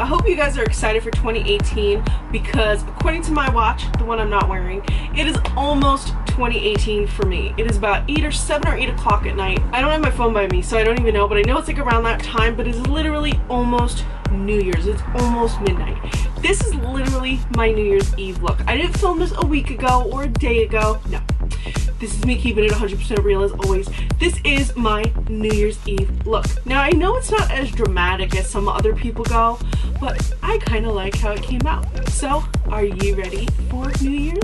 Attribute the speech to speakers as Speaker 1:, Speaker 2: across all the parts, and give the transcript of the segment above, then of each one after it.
Speaker 1: I hope you guys are excited for 2018 because according to my watch, the one I'm not wearing, it is almost 2018 for me. It is about 7 or 8 o'clock at night. I don't have my phone by me, so I don't even know, but I know it's like around that time, but it's literally almost New Year's. It's almost midnight. This is literally my New Year's Eve look. I didn't film this a week ago or a day ago. No. This is me keeping it 100% real as always. This is my New Year's Eve look. Now I know it's not as dramatic as some other people go, but I kind of like how it came out. So, are you ready for New Year's?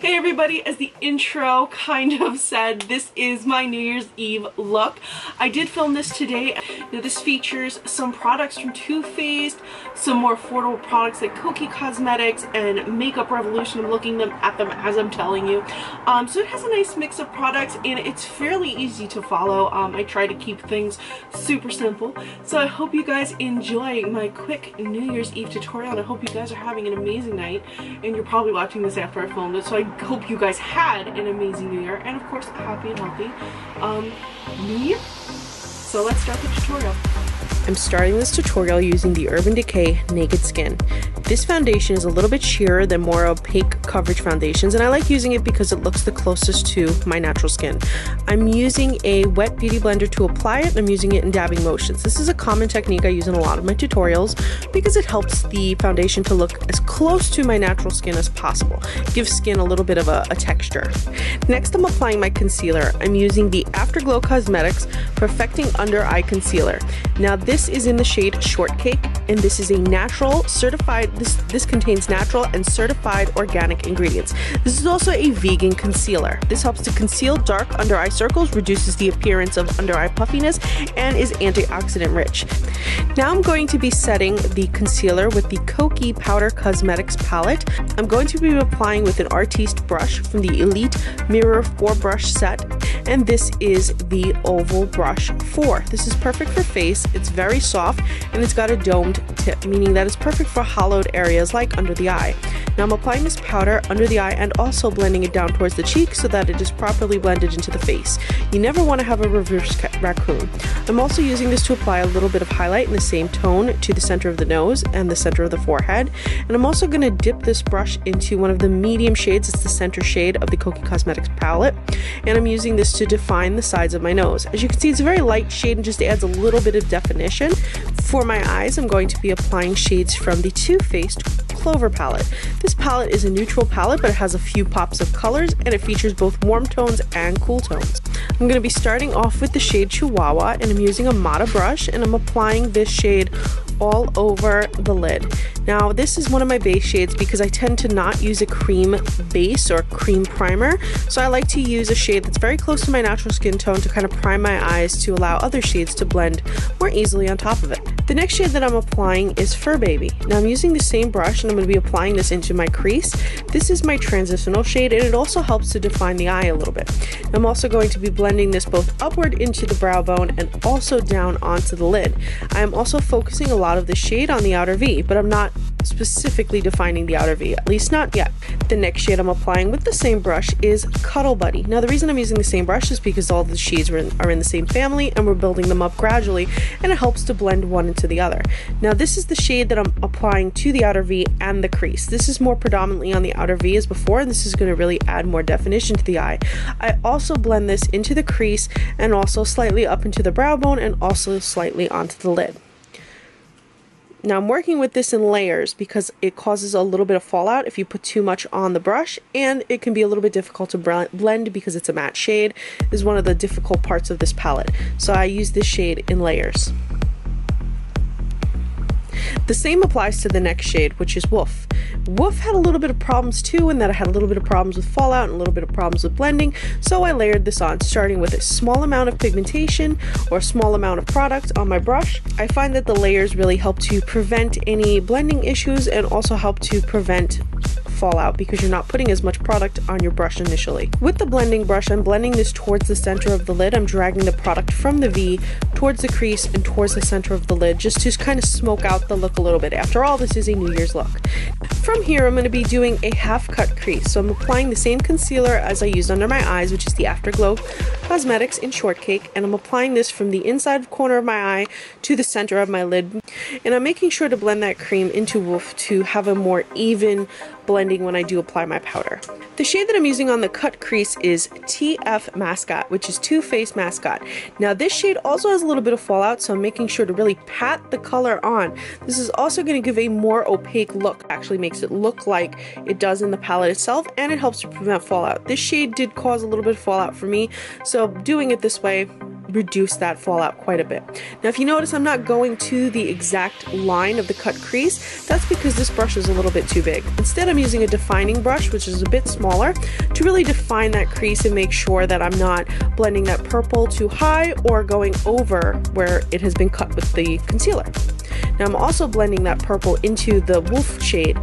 Speaker 1: Hey everybody, as the intro kind of said, this is my New Year's Eve look. I did film this today. Now this features some products from Too Faced, some more affordable products like Kokie Cosmetics and Makeup Revolution. I'm looking at them as I'm telling you. So it has a nice mix of products and it's fairly easy to follow. I try to keep things super simple. So I hope you guys enjoy my quick New Year's Eve tutorial, and I hope you guys are having an amazing night, and you're probably watching this after I filmed it, so I hope you guys had an amazing New Year, and of course a happy and healthy New Year. So let's start the tutorial. I'm starting this tutorial using the Urban Decay Naked Skin. This foundation is a little bit sheerer than more opaque coverage foundations, and I like using it because it looks the closest to my natural skin. I'm using a wet beauty blender to apply it, and I'm using it in dabbing motions. This is a common technique I use in a lot of my tutorials because it helps the foundation to look as close to my natural skin as possible. It gives skin a little bit of a texture. Next, I'm applying my concealer. I'm using the Afterglow Cosmetics Perfecting Under Eye Concealer. Now this is in the shade Shortcake, and this is a natural certified, this contains natural and certified organic ingredients. This is also a vegan concealer. This helps to conceal dark under eye circles, reduces the appearance of under eye puffiness, and is antioxidant rich. Now I'm going to be setting the concealer with the Kokie Powder Cosmetics palette. I'm going to be applying with an Artis brush from the Elite Mirror 4 brush set, and this is the Oval Brush 4. This is perfect for face. It's very soft and it's got a domed tip, meaning that it's perfect for hollowed areas like under the eye. Now I'm applying this powder under the eye and also blending it down towards the cheek so that it is properly blended into the face. You never want to have a reverse raccoon. I'm also using this to apply a little bit of highlight in the same tone to the center of the nose and the center of the forehead. And I'm also going to dip this brush into one of the medium shades. It's the center shade of the Kokie Cosmetics palette. And I'm using this to define the sides of my nose. As you can see, it's a very light shade and just adds a little bit of definition. For my eyes, I'm going to be applying shades from the Too Faced Clover palette. This palette is a neutral palette, but it has a few pops of colors and it features both warm tones and cool tones. I'm going to be starting off with the shade Chihuahua, and I'm using a Mata brush, and I'm applying this shade all over the lid. Now this is one of my base shades because I tend to not use a cream base or cream primer, so I like to use a shade that's very close to my natural skin tone to kind of prime my eyes to allow other shades to blend more easily on top of it. The next shade that I'm applying is Fur Baby. Now I'm using the same brush and I'm going to be applying this into my crease. This is my transitional shade and it also helps to define the eye a little bit. I'm also going to be blending this both upward into the brow bone and also down onto the lid. I am also focusing a lot of the shade on the outer V, but I'm not specifically defining the outer V, at least not yet. The next shade I'm applying with the same brush is Cuddle Buddy. Now the reason I'm using the same brush is because all the shades are in the same family and we're building them up gradually, and it helps to blend one into the other. Now this is the shade that I'm applying to the outer V and the crease. This is more predominantly on the outer V as before, and this is going to really add more definition to the eye. I also blend this into the crease and also slightly up into the brow bone and also slightly onto the lid. Now I'm working with this in layers because it causes a little bit of fallout if you put too much on the brush, and it can be a little bit difficult to blend because it's a matte shade. This is one of the difficult parts of this palette. So I use this shade in layers. The same applies to the next shade, which is Woof. Woof had a little bit of problems too, in that I had a little bit of problems with fallout and a little bit of problems with blending, so I layered this on, starting with a small amount of pigmentation or a small amount of product on my brush. I find that the layers really help to prevent any blending issues and also help to prevent fallout because you're not putting as much product on your brush initially. With the blending brush, I'm blending this towards the center of the lid. I'm dragging the product from the V towards the crease and towards the center of the lid just to kind of smoke out the look a little bit. After all, this is a New Year's look. From here, I'm going to be doing a half cut crease. So I'm applying the same concealer as I used under my eyes, which is the Afterglow Cosmetics in Shortcake, and I'm applying this from the inside corner of my eye to the center of my lid. And I'm making sure to blend that cream into Woof to have a more even blending when I do apply my powder. The shade that I'm using on the cut crease is TF Mascot, which is Too Faced Mascot. Now this shade also has a little bit of fallout, so I'm making sure to really pat the color on. This is also going to give a more opaque look. Actually makes it look like it does in the palette itself, and it helps to prevent fallout. This shade did cause a little bit of fallout for me, so doing it this way reduce that fallout quite a bit. Now if you notice, I'm not going to the exact line of the cut crease. That's because this brush is a little bit too big. Instead, I'm using a defining brush, which is a bit smaller, to really define that crease and make sure that I'm not blending that purple too high or going over where it has been cut with the concealer. Now I'm also blending that purple into the Wolf shade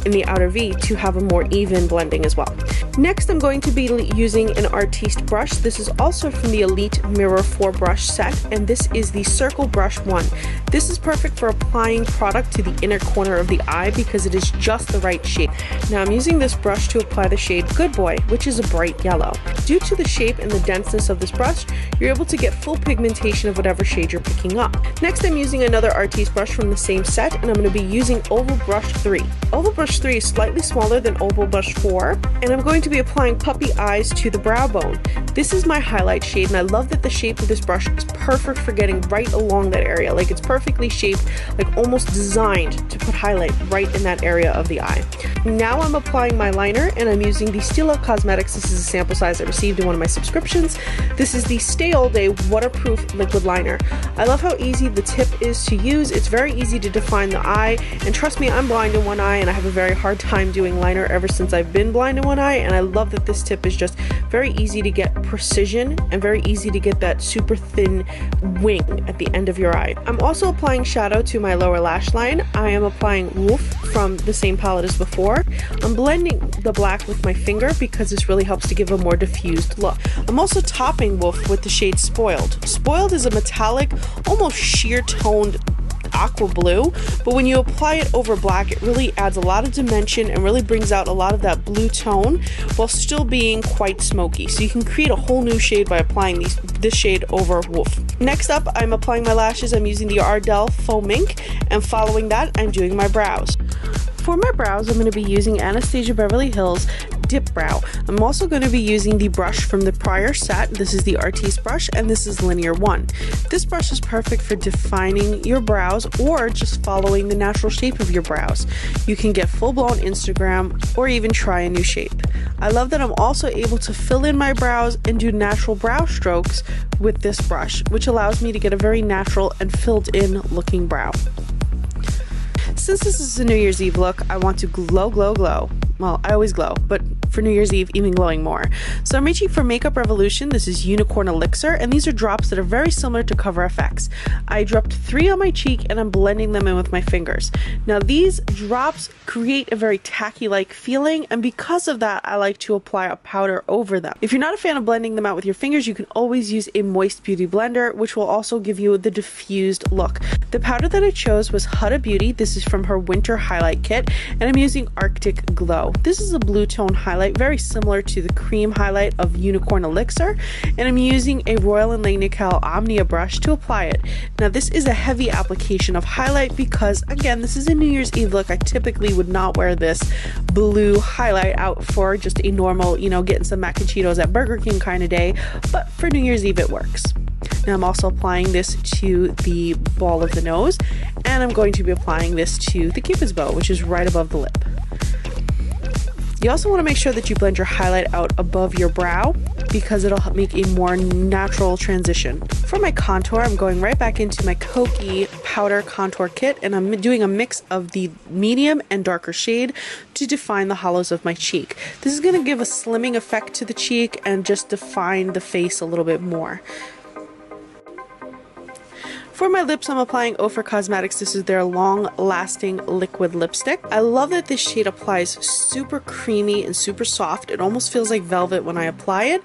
Speaker 1: in the outer V to have a more even blending as well. Next, I'm going to be using an Artis brush. This is also from the Elite Mirror 4 brush set, and this is the Circle Brush 1. This is perfect for applying product to the inner corner of the eye because it is just the right shape. Now I'm using this brush to apply the shade Good Boy, which is a bright yellow. Due to the shape and the denseness of this brush, you're able to get full pigmentation of whatever shade you're picking up. Next, I'm using another Artis brush from the same set, and I'm going to be using Oval Brush 3. Oval Brush 3 is slightly smaller than Oval Brush 4, and I'm going to be applying puppy eyes to the brow bone. This is my highlight shade, and I love that the shape of this brush is perfect for getting right along that area. Like, it's perfectly shaped, like almost designed to put highlight right in that area of the eye. Now I'm applying my liner, and I'm using the Kokie Cosmetics. This is a sample size I received in one of my subscriptions. This is the Stay All Day Waterproof Liquid Liner. I love how easy the tip is to use. It's very easy to define the eye, and trust me, I'm blind in one eye and I have a very hard time doing liner ever since I've been blind in one eye, and I love that this tip is just very easy to get precision and very easy to get that super thin wing at the end of your eye. I'm also applying shadow to my lower lash line. I am applying Wolf from the same palette as before. I'm blending the black with my finger because this really helps to give a more diffused look. I'm also topping Wolf with the shade Spoiled. Spoiled is a metallic, almost sheer toned aqua blue, but when you apply it over black, it really adds a lot of dimension and really brings out a lot of that blue tone while still being quite smoky. So you can create a whole new shade by applying this shade over Wolf. Next up, I'm applying my lashes. I'm using the Ardell Faux Mink, and following that, I'm doing my brows. For my brows, I'm going to be using Anastasia Beverly Hills Dip Brow. I'm also going to be using the brush from the prior set. This is the Artis brush, and this is Linear 1. This brush is perfect for defining your brows or just following the natural shape of your brows. You can get full-blown Instagram or even try a new shape. I love that I'm also able to fill in my brows and do natural brow strokes with this brush, which allows me to get a very natural and filled-in looking brow. Since this is a New Year's Eve look, I want to glow, glow, glow. Well, I always glow, but for New Year's Eve, even glowing more. So I'm reaching for Makeup Revolution. This is Unicorn Elixir, and these are drops that are very similar to Cover FX. I dropped 3 on my cheek, and I'm blending them in with my fingers. Now, these drops create a very tacky-like feeling, and because of that, I like to apply a powder over them. If you're not a fan of blending them out with your fingers, you can always use a Moist Beauty blender, which will also give you the diffused look. The powder that I chose was Huda Beauty. This is from her Winter Highlight Kit, and I'm using Arctic Glow. This is a blue tone highlight, very similar to the cream highlight of Unicorn Elixir, and I'm using a Royal & Langnickel Omnia brush to apply it. Now, this is a heavy application of highlight because, again, this is a New Year's Eve look. I typically would not wear this blue highlight out for just a normal, getting some mac and Cheetos at Burger King kind of day, but for New Year's Eve it works. Now I'm also applying this to the ball of the nose, and I'm going to be applying this to the Cupid's bow, which is right above the lip. You also want to make sure that you blend your highlight out above your brow because it'll make a more natural transition. For my contour, I'm going right back into my Kokie Powder Contour Kit, and I'm doing a mix of the medium and darker shade to define the hollows of my cheek. This is going to give a slimming effect to the cheek and just define the face a little bit more. For my lips, I'm applying Ofra Cosmetics. This is their long-lasting liquid lipstick. I love that this shade applies super creamy and super soft. It almost feels like velvet when I apply it.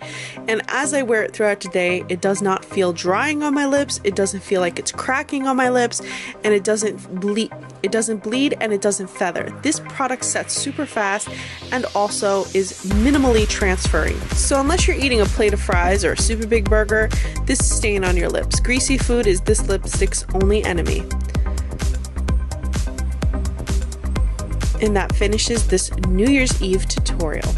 Speaker 1: And as I wear it throughout today, it does not feel drying on my lips. It doesn't feel like it's cracking on my lips, and it doesn't bleed. It doesn't bleed and it doesn't feather. This product sets super fast and also is minimally transferring. So unless you're eating a plate of fries or a super big burger, this is staying on your lips. Greasy food is this lipstick's only enemy. And that finishes this New Year's Eve tutorial.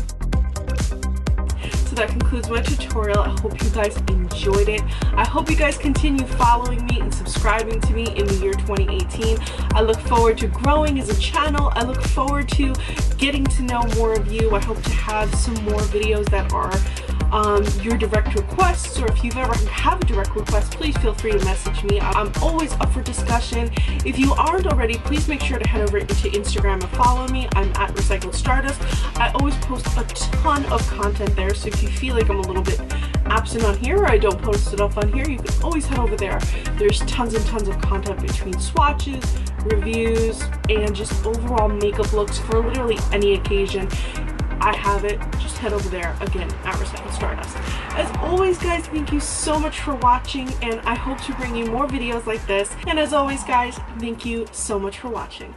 Speaker 1: So that concludes my tutorial. I hope you guys enjoyed it. I hope you guys continue following me and subscribing to me in the year 2018. I look forward to growing as a channel. I look forward to getting to know more of you. I hope to have some more videos that are your direct requests, or if you've ever have a direct request, please feel free to message me. I'm always up for discussion. If you aren't already, please make sure to head over to Instagram and follow me. I'm at Recycled Stardust. I always post a ton of content there, so if you feel like I'm a little bit absent on here or I don't post enough on here, you can always head over there. There's tons and tons of content between swatches, reviews, and just overall makeup looks for literally any occasion. I have it. Just head over there, again, at Recycled Stardust. As always, guys, thank you so much for watching, and I hope to bring you more videos like this. And as always, guys, thank you so much for watching.